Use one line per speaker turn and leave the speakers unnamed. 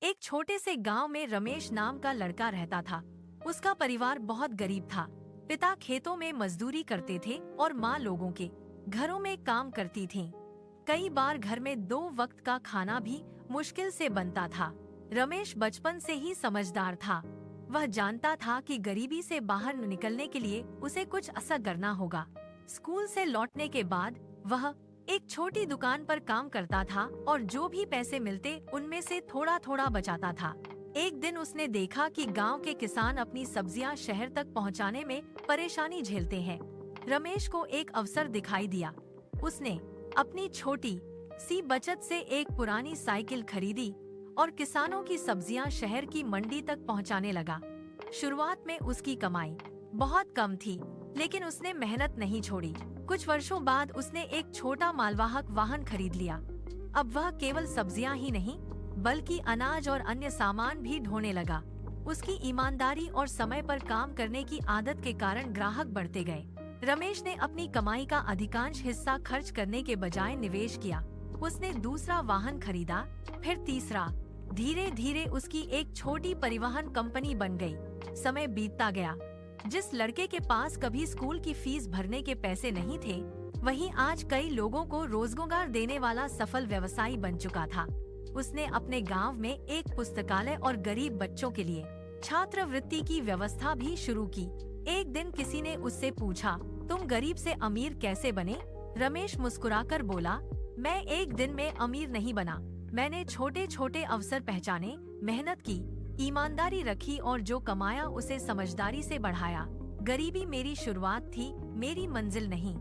एक छोटे से गांव में रमेश नाम का लड़का रहता था। उसका परिवार बहुत गरीब था। पिता खेतों में मजदूरी करते थे और माँ लोगों के घरों में काम करती थी। कई बार घर में 2 वक्त का खाना भी मुश्किल से बनता था। रमेश बचपन से ही समझदार था। वह जानता था कि गरीबी से बाहर निकलने के लिए उसे कुछ ऐसा करना होगा। स्कूल से लौटने के बाद वह एक छोटी दुकान पर काम करता था और जो भी पैसे मिलते उनमें से थोड़ा थोड़ा बचाता था। एक दिन उसने देखा कि गांव के किसान अपनी सब्जियां शहर तक पहुंचाने में परेशानी झेलते हैं। रमेश को एक अवसर दिखाई दिया। उसने अपनी छोटी सी बचत से एक पुरानी साइकिल खरीदी और किसानों की सब्जियां शहर की मंडी तक पहुंचाने लगा। शुरुआत में उसकी कमाई बहुत कम थी, लेकिन उसने मेहनत नहीं छोड़ी। कुछ वर्षों बाद उसने एक छोटा मालवाहक वाहन खरीद लिया। अब वह केवल सब्जियां ही नहीं, बल्कि अनाज और अन्य सामान भी ढोने लगा। उसकी ईमानदारी और समय पर काम करने की आदत के कारण ग्राहक बढ़ते गए। रमेश ने अपनी कमाई का अधिकांश हिस्सा खर्च करने के बजाय निवेश किया। उसने दूसरा वाहन खरीदा, फिर तीसरा। धीरे धीरे उसकी एक छोटी परिवहन कंपनी बन गई। समय बीतता गया। जिस लड़के के पास कभी स्कूल की फीस भरने के पैसे नहीं थे, वही आज कई लोगों को रोजगार देने वाला सफल व्यवसायी बन चुका था। उसने अपने गांव में एक पुस्तकालय और गरीब बच्चों के लिए छात्रवृत्ति की व्यवस्था भी शुरू की। एक दिन किसी ने उससे पूछा, तुम गरीब से अमीर कैसे बने? रमेश मुस्कुराकर बोला, मैं एक दिन में अमीर नहीं बना। मैंने छोटे छोटे अवसर पहचाने, मेहनत की, ईमानदारी रखी और जो कमाया उसे समझदारी से बढ़ाया। गरीबी मेरी शुरुआत थी, मेरी मंजिल नहीं।